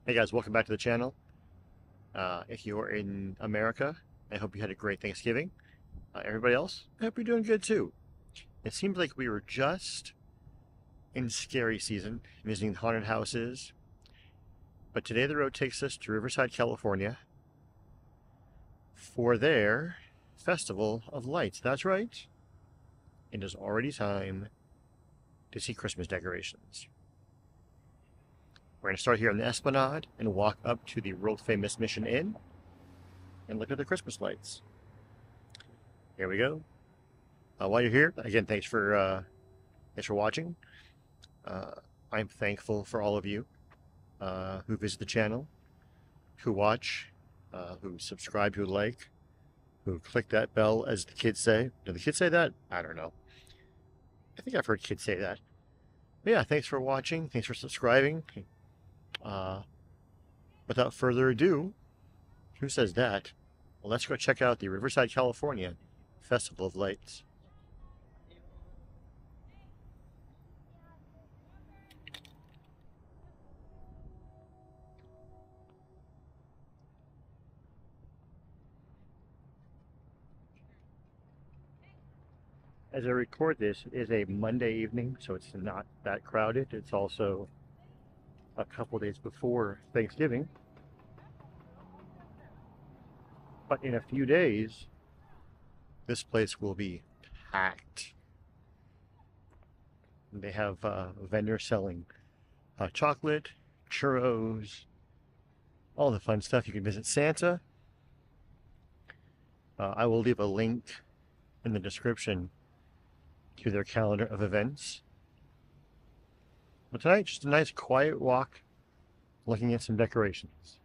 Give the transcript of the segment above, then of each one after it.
Hey guys, welcome back to the channel. If you're in America, I hope you had a great Thanksgiving. Everybody else, I hope you're doing good too. It seems like we were just in scary season, visiting haunted houses, but today the road takes us to Riverside, California for their Festival of Lights. That's right, it is already time to see Christmas decorations. We're going to start here in the Esplanade and walk up to the world famous Mission Inn and look at the Christmas lights. Here we go. While you're here, again, thanks for watching. Uh, I'm thankful for all of you who visit the channel, who watch, who subscribe, who like, who click that bell, as the kids say. Do the kids say that? I don't know. I think I've heard kids say that. But yeah, thanks for watching. Thanks for subscribing. Uh, Without further ado, who says that? Well, let's go check out the Riverside, California Festival of Lights. As I record this, it is a Monday evening, so it's not that crowded. It's also a couple days before Thanksgiving. But in a few days, this place will be packed. They have vendors selling chocolate, churros, all the fun stuff. You can visit Santa. I will leave a link in the description to their calendar of events. But tonight, just a nice quiet walk, looking at some decorations.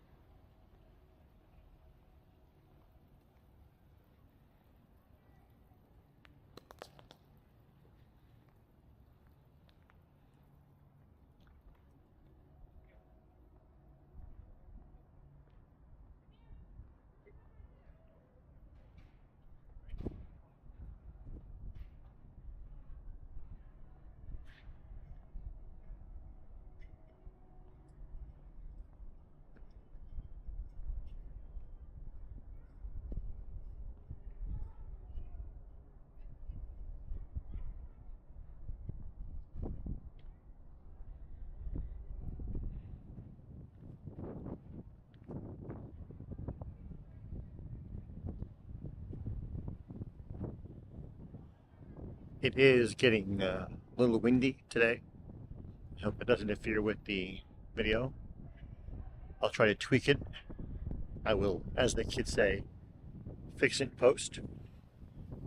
It is getting a little windy today. I hope it doesn't interfere with the video. I'll try to tweak it. I will, as the kids say, fix it in post.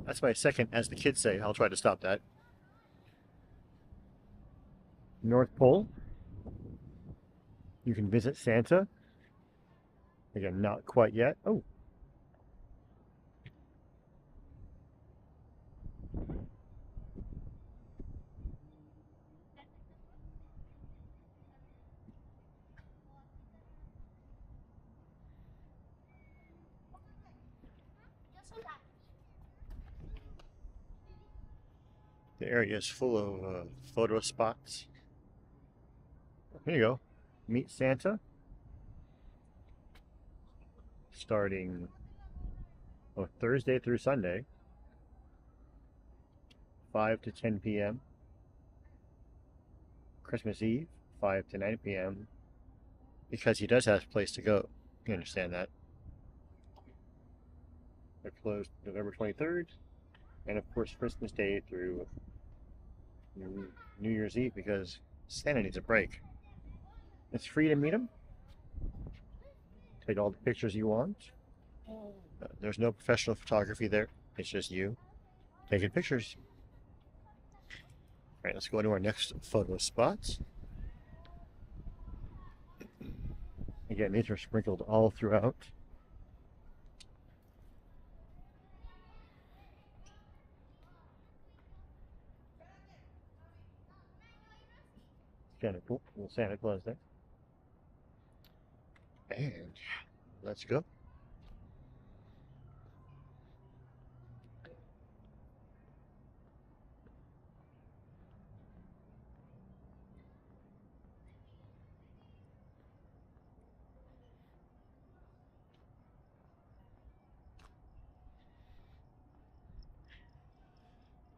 That's my second, as the kids say. I'll try to stop that. North Pole. You can visit Santa. Again, not quite yet. Oh, the area is full of photo spots. Here you go. Meet Santa. Starting Thursday through Sunday, 5 to 10 p.m. Christmas Eve, 5 to 9 p.m. Because he does have a place to go. You understand that. They're closed November 23rd, and of course Christmas Day through New Year's Eve because Santa needs a break. It's free to meet him. Take all the pictures you want. There's no professional photography there. It's just you taking pictures. All right, let's go to our next photo spots. Again, these are sprinkled all throughout. Kind of cool. Little Santa Claus there. And let's go.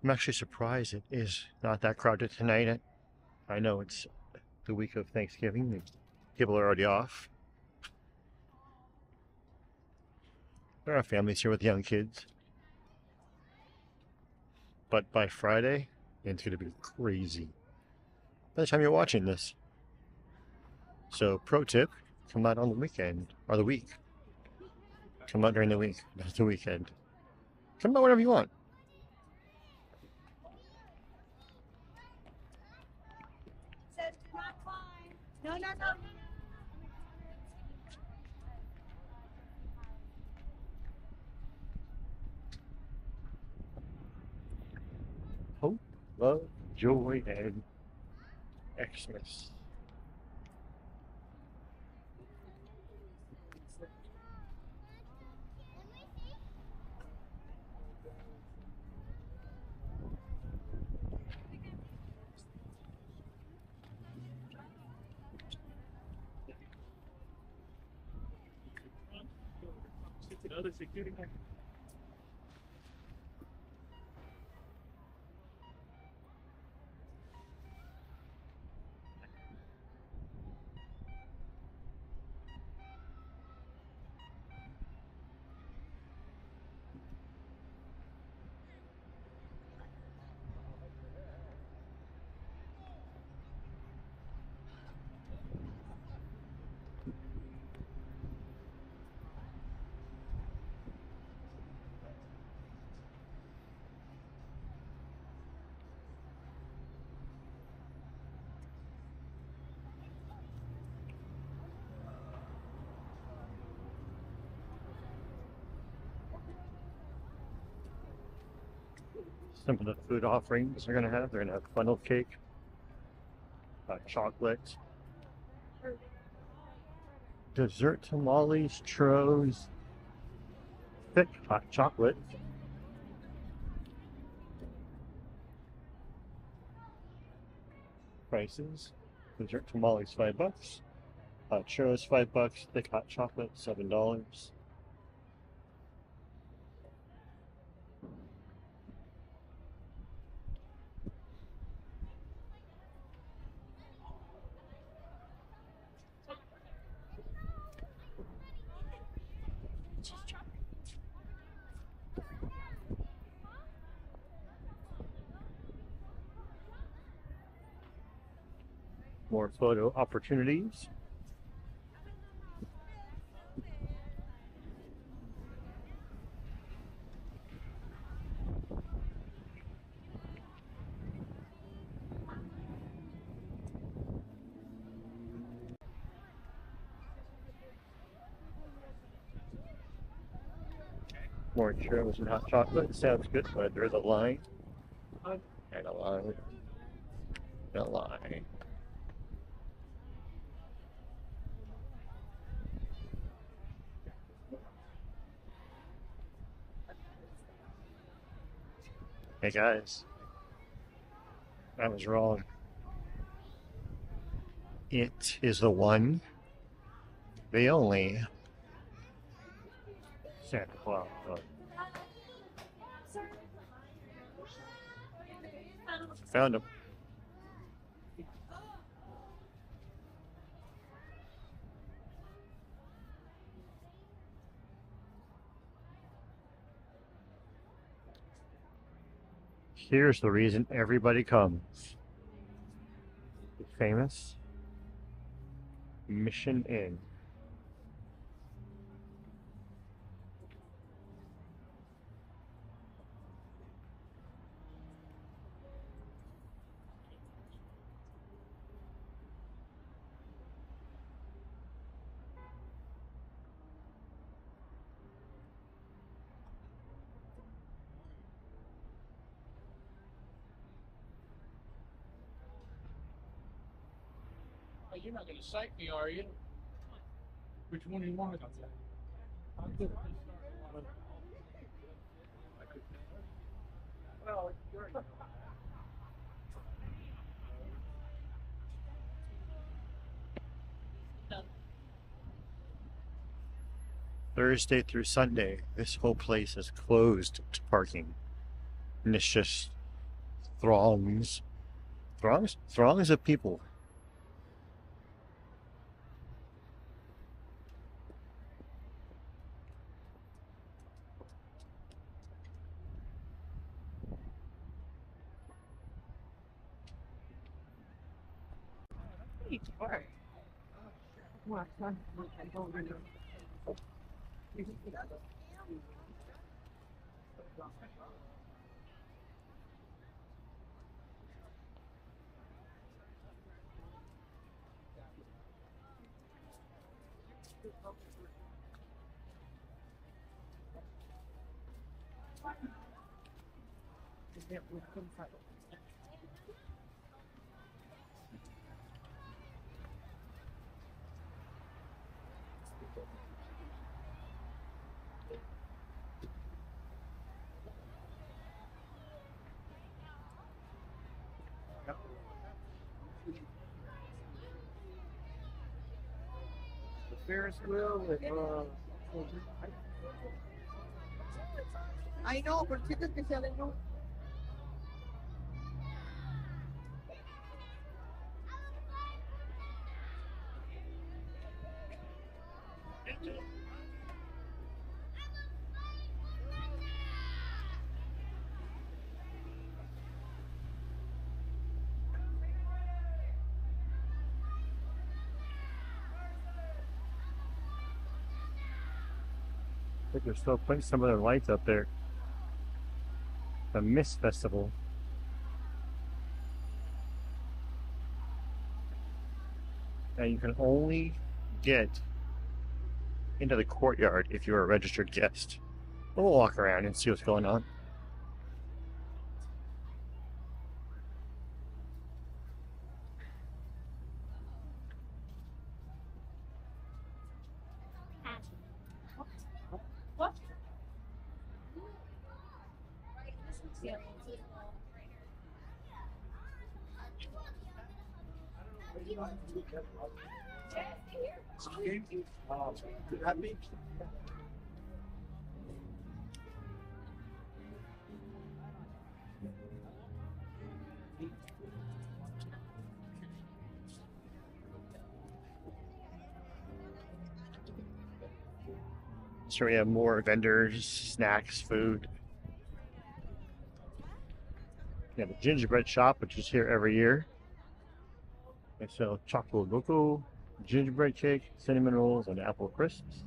I'm actually surprised it is not that crowded tonight. I know it's the week of Thanksgiving. People are already off. There are families here with young kids. But by Friday, it's going to be crazy by the time you're watching this. So, pro tip, come out on the weekend, or the week. Come out during the week, not the weekend. Come out whenever you want. Says do not climb. No, no, no. Hope, love, joy, and Xmas. Some of the food offerings they're going to have. They're going to have funnel cake, chocolate, dessert tamales, churros, thick hot chocolate, prices. Dessert tamales $5, churros $5, thick hot chocolate $7. More photo opportunities. More churros and hot chocolate. Sounds good, but there's a line. And a line. And a line. Hey guys, I was wrong. It is the one, the only Santa Claus. Found him. Here's the reason everybody comes. The famous Mission Inn. Oh, you're not going to cite me, are you? Which one do you want to say? I'm good. Well, great. Thursday through Sunday, this whole place is closed to parking. And it's just throngs, throngs of people. Ferris wheel. Ay, no, por chicos que salen, no. I think they're still putting some of their lights up there. The Mist Festival. And you can only get into the courtyard if you're a registered guest. We'll walk around and see what's going on. What? Happy? So we have more vendors, snacks, food. We have a gingerbread shop, which is here every year. They sell chocolate loco, gingerbread cake, cinnamon rolls, and apple crisps.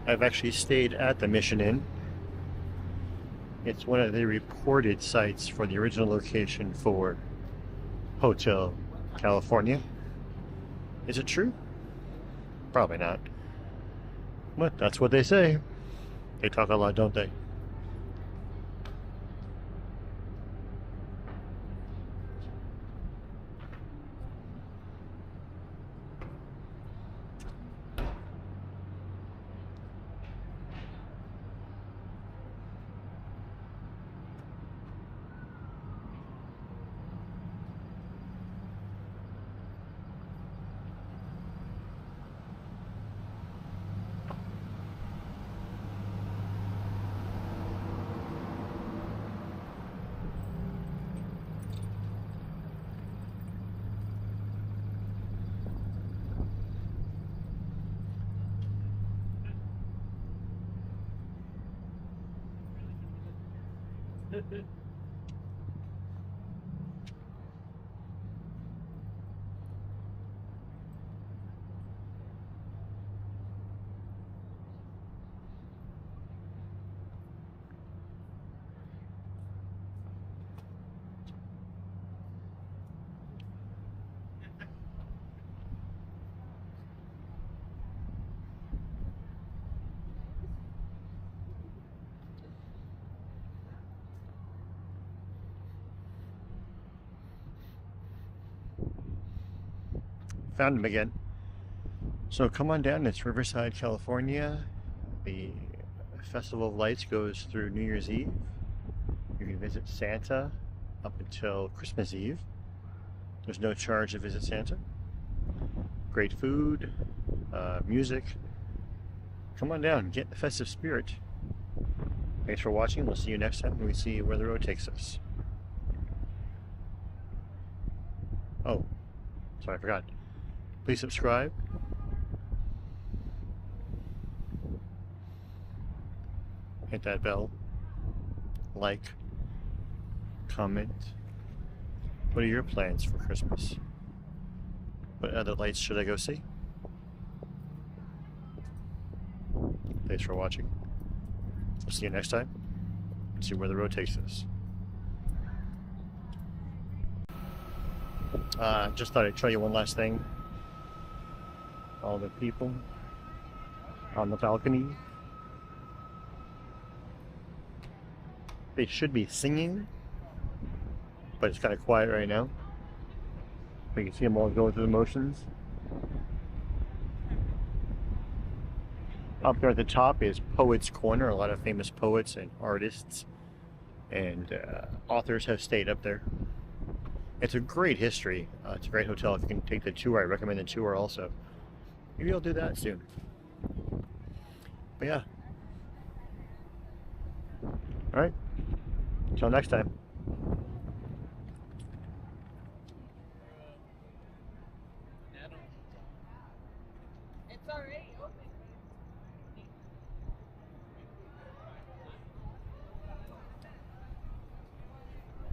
I've actually stayed at the Mission Inn. It's one of the reported sites for the original location for Hotel California. Is it true? Probably not. But that's what they say. They talk a lot, don't they? Found him again. So come on down. It's Riverside, California. The Festival of Lights goes through New Year's Eve. You can visit Santa up until Christmas Eve. There's no charge to visit Santa. Great food, music. Come on down, get in the festive spirit. Thanks for watching. We'll see you next time when we see where the road takes us. Oh, sorry, I forgot. Please subscribe. Hit that bell. Like. Comment. What are your plans for Christmas? What other lights should I go see? Thanks for watching. We'll see you next time. See where the road takes us. Just thought I'd show you one last thing. All the people on the balcony. They should be singing, but it's kind of quiet right now. You can see them all going through the motions. Up there at the top is Poets Corner. A lot of famous poets and artists and authors have stayed up there. It's a great history. It's a great hotel. If you can take the tour, I recommend the tour also. Maybe I'll do that soon. But yeah. Alright. Until next time. It's already open.